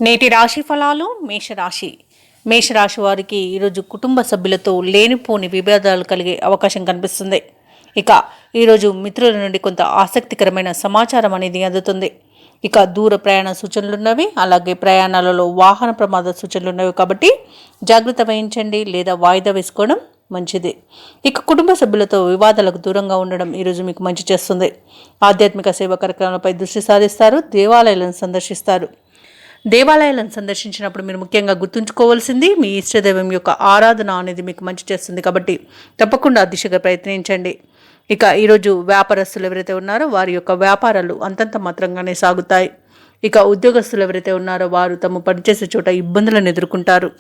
నేటి రాశి ఫలాలు మేషరాశి వారికి ఈరోజు కుటుంబ సభ్యులతో లేనిపోని విభేదాలు కలిగే అవకాశం కనిపిస్తుంది. ఇక ఈరోజు మిత్రుల నుండి కొంత ఆసక్తికరమైన సమాచారం అనేది అందుతుంది. ఇక దూర ప్రయాణ సూచనలున్నవి, అలాగే ప్రయాణాలలో వాహన ప్రమాద సూచనలున్నవి. కాబట్టి జాగ్రత్త వహించండి లేదా వాయిదా వేసుకోవడం మంచిది. ఇక కుటుంబ సభ్యులతో వివాదాలకు దూరంగా ఉండడం ఈరోజు మీకు మంచి చేస్తుంది. ఆధ్యాత్మిక సేవా కార్యక్రమాలపై దృష్టి సారిస్తారు. దేవాలయాలను సందర్శించినప్పుడు మీరు ముఖ్యంగా గుర్తుంచుకోవాల్సింది మీ ఇష్టదైవం యొక్క ఆరాధన అనేది మీకు మంచి చేస్తుంది. కాబట్టి తప్పకుండా ఆ దిశగా ప్రయత్నించండి. ఇక ఈరోజు వ్యాపారస్తులు ఎవరైతే ఉన్నారో వారి యొక్క వ్యాపారాలు అంతంత మాత్రంగానే సాగుతాయి. ఇక ఉద్యోగస్తులు ఎవరైతే ఉన్నారో వారు తమ పనిచేసే చోట ఇబ్బందులను ఎదుర్కొంటారు.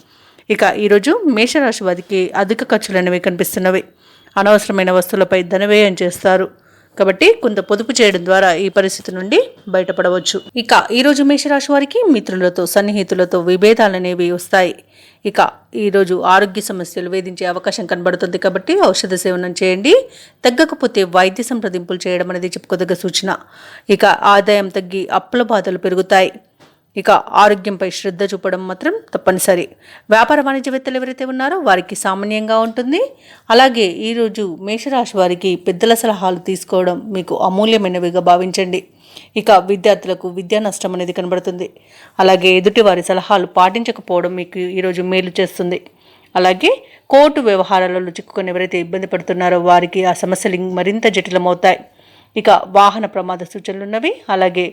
ఇక ఈరోజు మేషరాశి వారికి అధిక ఖర్చులు అనేవి కనిపిస్తున్నవి. అనవసరమైన వస్తువులపై ధనవ్యయం చేస్తారు. కాబట్టి కొంత పొదుపు చేయడం ద్వారా ఈ పరిస్థితి నుండి బయటపడవచ్చు. ఇక ఈరోజు మేషరాశి వారికి మిత్రులతో సన్నిహితులతో విభేదాలు అనేవి వస్తాయి. ఇక ఈరోజు ఆరోగ్య సమస్యలు వేధించే అవకాశం కనబడుతుంది. కాబట్టి ఔషధ సేవనం చేయండి. తగ్గకపోతే వైద్య సంప్రదింపులు చేయడం అనేది చెప్పుకోదగ్గ సూచన. ఇక ఆదాయం తగ్గి అప్పుల బాధలు పెరుగుతాయి. ఇక ఆరోగ్యంపై శ్రద్ధ చూపడం మాత్రం తప్పనిసరి. వ్యాపార వాణిజ్యవేత్తలు ఎవరైతే ఉన్నారో వారికి సామాన్యంగా ఉంటుంది. అలాగే ఈరోజు మేషరాశి వారికి పెద్దల సలహాలు తీసుకోవడం మీకు అమూల్యమైనవిగా భావించండి. ఇక విద్యార్థులకు విద్యా నష్టం అనేది కనబడుతుంది. అలాగే ఎదుటి వారి సలహాలు పాటించకపోవడం మీకు ఈరోజు మేలు చేస్తుంది. అలాగే కోర్టు వ్యవహారాలలో చిక్కుకొని ఎవరైతే ఇబ్బంది పడుతున్నారో వారికి ఆ సమస్యలు మరింత జటిలమవుతాయి. ఇక వాహన ప్రమాద సూచనలు ఉన్నవి. అలాగే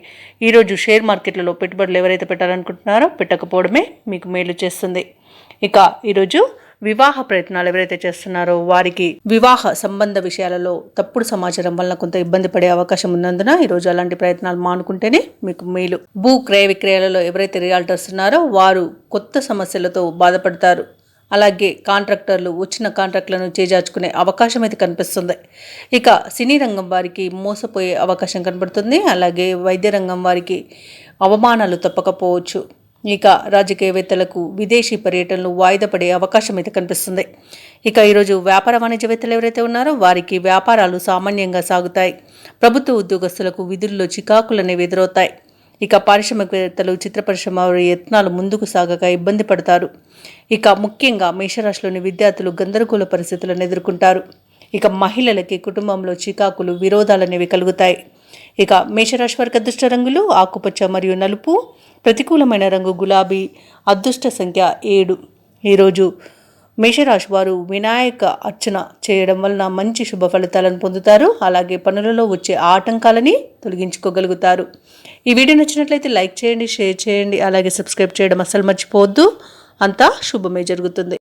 ఈరోజు షేర్ మార్కెట్లలో పెట్టుబడులు ఎవరైతే పెట్టాలనుకుంటున్నారో పెట్టకపోవడమే మీకు మేలు చేస్తుంది. ఇక ఈరోజు వివాహ ప్రయత్నాలు ఎవరైతే చేస్తున్నారో వారికి వివాహ సంబంధ విషయాలలో తప్పుడు సమాచారం వలన కొంత ఇబ్బంది పడే అవకాశం ఉన్నందున ఈరోజు అలాంటి ప్రయత్నాలు మానుకుంటేనే మీకు మేలు. భూ క్రయ విక్రయాలలో ఎవరైతే రియాల్టర్స్ ఉన్నారో వారు కొత్త సమస్యలతో బాధపడతారు. అలాగే కాంట్రాక్టర్లు వచ్చిన కాంట్రాక్టులను చేజార్చుకునే అవకాశం అయితే కనిపిస్తుంది. ఇక సినీ రంగం వారికి మోసపోయే అవకాశం కనబడుతుంది. అలాగే వైద్య రంగం వారికి అవమానాలు తప్పకపోవచ్చు. ఇక రాజకీయవేత్తలకు విదేశీ పర్యటనలు వాయిదా పడే అవకాశం అయితే కనిపిస్తుంది. ఇక ఈరోజు వ్యాపార వాణిజ్యవేత్తలు ఎవరైతే ఉన్నారో వారికి వ్యాపారాలు సామాన్యంగా సాగుతాయి. ప్రభుత్వ ఉద్యోగస్తులకు విధుల్లో చికాకులు అనేవి ఎదురవుతాయి. ఇక పారిశ్రామికవేత్తలు చిత్ర పరిశ్రమ యత్నాలు ముందుకు సాగక ఇబ్బంది పడతారు. ఇక ముఖ్యంగా మేషరాశిలోని విద్యార్థులు గందరగోళ పరిస్థితులను ఎదుర్కొంటారు. ఇక మహిళలకి కుటుంబంలో చికాకులు విరోధాలు అనేవి కలుగుతాయి. ఇక మేషరాశి వారికి అదృష్ట రంగులు ఆకుపచ్చ మరియు నలుపు. ప్రతికూలమైన రంగు గులాబీ. అదృష్ట సంఖ్య 7. ఈరోజు మేషరాశి వారు వినాయక అర్చన చేయడం వలన మంచి శుభ ఫలితాలను పొందుతారు. అలాగే పనులలో వచ్చే ఆటంకాలని తొలగించుకోగలుగుతారు. ఈ వీడియో నచ్చినట్లయితే లైక్ చేయండి, షేర్ చేయండి, అలాగే సబ్స్క్రైబ్ చేయడం అస్సలు మర్చిపోవద్దు. అంతా శుభమే జరుగుతుంది.